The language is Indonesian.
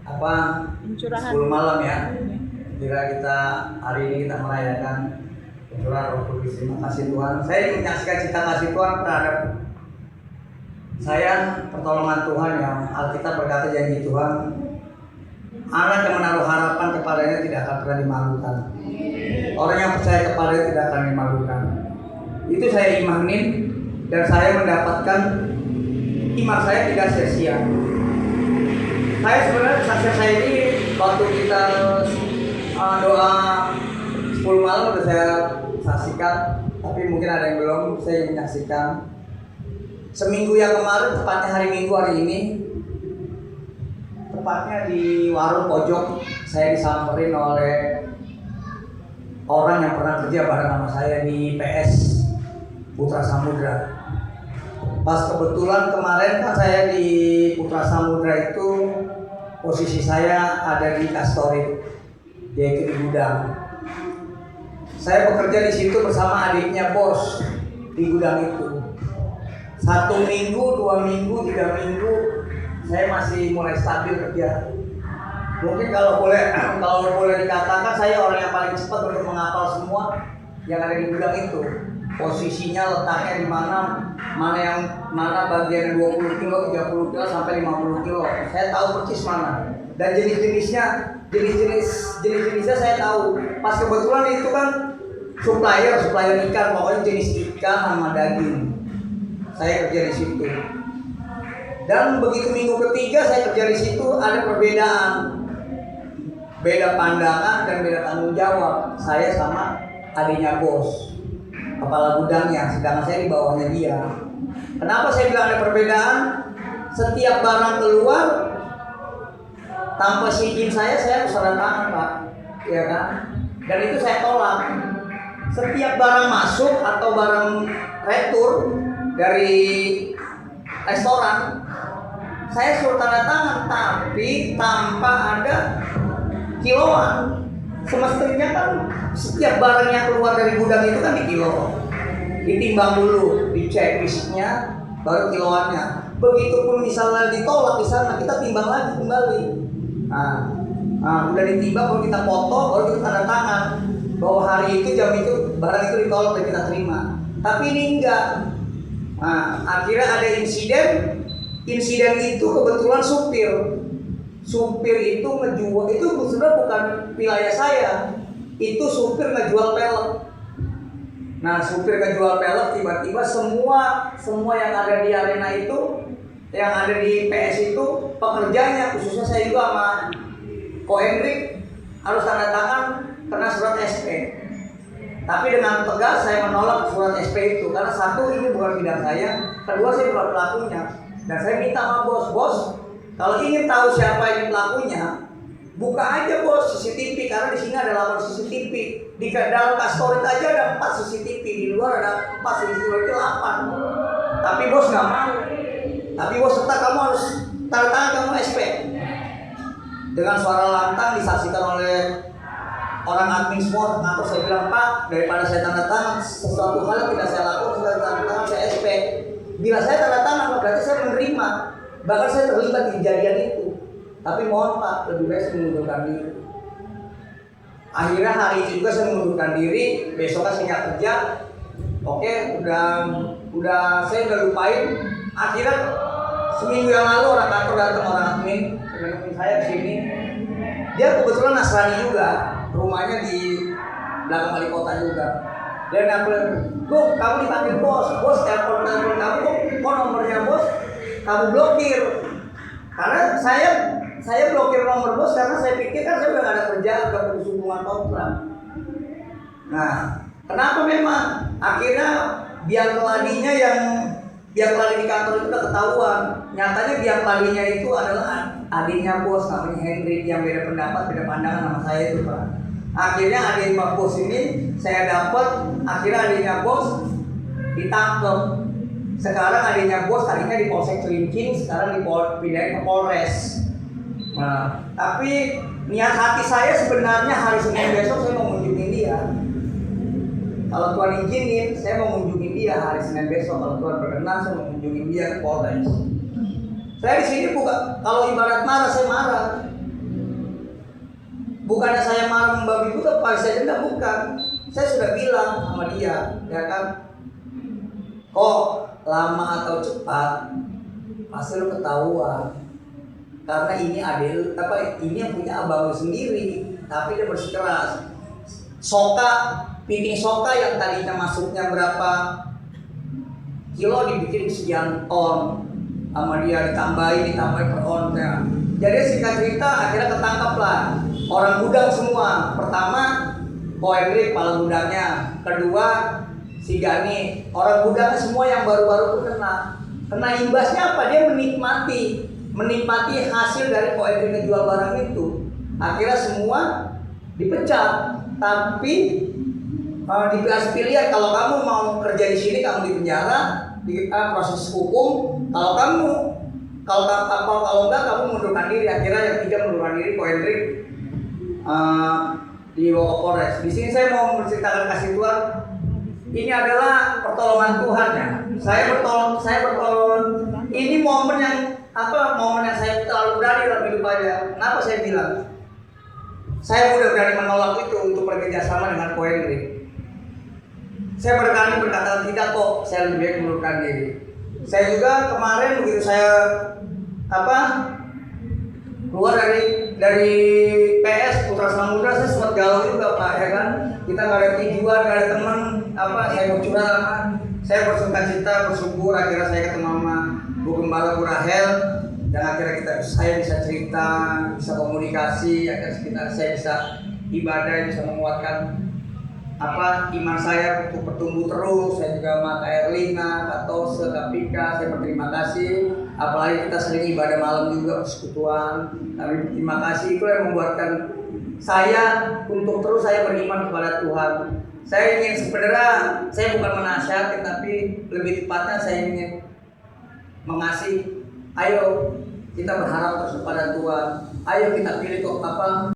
apa Pencurahan. 10 malam ya. Jika kita hari ini kita merayakan pencurahan Roh Kudus, terima kasih Tuhan. Saya ingin menyaksikan cita kasih Tuhan terhadap saya, pertolongan Tuhan yang Alkitab berkata janji Tuhan, anak yang menaruh harapan kepadanya tidak akan pernah dimalukan. Orang yang percaya kepadanya tidak akan dimalukan. Itu saya imanin dan saya mendapatkan iman saya tidak sia-sia. Saya sebenarnya saksi saya ini waktu kita doa 10 malam sudah saya saksikan, tapi mungkin ada yang belum. Saya menyaksikan seminggu yang kemarin, tepatnya hari Minggu hari ini, tepatnya di warung pojok, saya disamperin oleh orang yang pernah kerja bareng sama saya di PS Putra Samudra. Pas kebetulan kemarin kan saya di Putra Samudra itu posisi saya ada di Kastorit, yaitu di gudang. Saya bekerja di situ bersama adiknya bos di gudang itu. 1 minggu, 2 minggu, 3 minggu saya masih mulai stabil kerja. Mungkin kalau boleh dikatakan saya orang yang paling cepat untuk menghafal semua yang ada di gudang itu. Posisinya letaknya di mana bagian 20 kilo, 30 kilo sampai 50 kilo. Saya tahu persis mana. Dan jenis-jenisnya saya tahu. Pas kebetulan itu kan supplier ikan, pokoknya jenis ikan sama daging. Saya kerja di situ. Dan begitu minggu ketiga saya kerja di situ ada perbedaan. Beda pandangan dan beda tanggung jawab. Saya sama adiknya bos, kepala gudangnya, sedangkan saya di bawahnya dia. Kenapa saya bilang ada perbedaan? Setiap barang keluar tanpa izin saya harus tanda tangan, Pak. Ya kan? Dan itu saya tolak. Setiap barang masuk atau barang retur dari restoran, saya suruh tanda tangan, tapi tanpa ada kiloan. Semestinya kan setiap barang yang keluar dari gudang itu kan di kilo, ditimbang dulu, dicek fisiknya, baru kiloannya. Begitupun misalnya ditolak di sana, kita timbang lagi kembali. Nah, udah ditimbang, baru kita foto, baru kita tanda tangan bahwa hari itu, jam itu, barang itu ditolak dan kita terima. Tapi ini enggak. Nah, akhirnya ada insiden itu kebetulan supir itu ngejual, itu sebenarnya bukan wilayah saya, itu supir ngejual pelek. Nah, supir ngejual pelek, tiba-tiba semua yang ada di arena itu, yang ada di PS itu, pekerjanya, khususnya saya juga sama Ko Hendrik, harus tanda tangan kena surat SP. Tapi dengan tegas saya menolak surat SP itu, karena satu, ini bukan bidang saya, kedua saya bukan pelakunya. Dan saya minta sama bos, kalau ingin tahu siapa ini pelakunya, buka aja bos CCTV, karena di sini ada 8 CCTV. Di dalam Kastorit aja ada 4 CCTV, di luar ada 4 CCTV, itu 8. Tapi bos nggak mau. Tapi bos tetap kamu harus tanda tangan, kamu SP. Dengan suara lantang disaksikan oleh orang admin semua. Atau saya bilang, Pak, daripada saya tanda tangan sesuatu hal yang tidak saya lakukan, saya tanda tangan, saya SP. Bila saya tanda tangan, berarti saya menerima. Bahkan saya terlibat di kejadian itu. Tapi mohon Pak, lebih baik saya mengundurkan diri. Akhirnya hari itu juga saya mengundurkan diri. Besoknya saya nggak kerja. Oke, udah saya udah lupain. Akhirnya seminggu yang lalu orang kantor datang, orang admin saya di sini. Dia kebetulan Nasrani juga, rumahnya di belakang wali kota juga. Dia ngapain? Bos, kamu dipanggil bos telepon kamu kok nomornya bos kamu blokir. Karena saya blokir nomor bos karena saya pikir kan saya udah gak ada kerjaan, gak putus hubungan kontrak. Nah, kenapa memang akhirnya biang keladinya di kantor itu udah ketahuan. Nyatanya biang keladinya itu adalah adiknya bos, namanya Hendrik, yang beda pendapat, beda pandangan sama saya itu, Pak. Akhirnya adik Pak Bos ini saya dapat, akhirnya adiknya Bos ditangkap. Sekarang adiknya Bos tadinya di Polsek Celincing, sekarang dipindahin ke Polres. Nah, tapi niat hati saya sebenarnya hari Senin besok saya mau mengunjungi dia. Kalau Tuhan izinin, saya mau mengunjungi dia hari Senin besok. Kalau Tuhan berkenan, saya mau mengunjungi dia ke Polres. Saya di sini bukan, kalau ibarat marah, saya marah. Bukannya saya marah membabi buta, pas saya dendam, bukan. Saya sudah bilang sama dia, ya kan, kok lama atau cepat pasti lo ketahuan, karena ini adil ini yang punya abang lo sendiri, tapi dia bersikeras. Piting soka yang tadinya masuknya berapa kilo dibikin sekian ton, sama dia ditambahin per onnya. Jadi singkat cerita akhirnya ketangkap lah orang gudang semua. Pertama Ko Hendrik kepala gudangnya, kedua si Gani, orang gudangnya semua yang baru-baru itu kena imbasnya apa? Dia menikmati hasil dari Ko Hendrik ngejual barang itu. Akhirnya semua dipecat, tapi dikasih pilihan, kalau kamu mau kerja di sini kamu di penjara, proses hukum. Kalau enggak kamu mundurkan diri. Akhirnya yang tiga mundurkan diri, Ko Hendrik dibawa ke Polres. Di sini saya mau menceritakan kasih Tuhan. Ini adalah pertolongan Tuhan ya. Saya bertolong. Ini momen yang saya terlalu berani dalam hidup saya. Kenapa saya bilang? Saya udah berani menolak itu untuk bekerja sama dengan Ko Hendrik. Saya berkali berkata tidak kok, saya lebih baik mundurkan diri. Saya juga kemarin begitu saya keluar dari PS Putra Samudra, saya sempat galau juga Pak, ya kan. Kita nggak ada tujuan, nggak ada teman, saya mau curhat, saya bersukacita, bersyukur akhirnya saya ketemu sama Bu Gembala Bu Rahel, dan akhirnya saya bisa cerita, bisa komunikasi, akhirnya saya bisa ibadah, bisa menguatkan iman saya untuk bertumbuh terus. Saya juga sama Kak Erlina, Kak Tose, Kak Pika, saya berterima kasih. Apalagi kita sering ibadah malam juga persekutuan. Kami berterima kasih, itu yang membuatkan saya untuk terus saya beriman kepada Tuhan. Saya ingin sebenarnya, saya bukan menasihati, tapi lebih tepatnya saya ingin mengasihi. Ayo kita berharap terus kepada Tuhan. Ayo kita pilih kok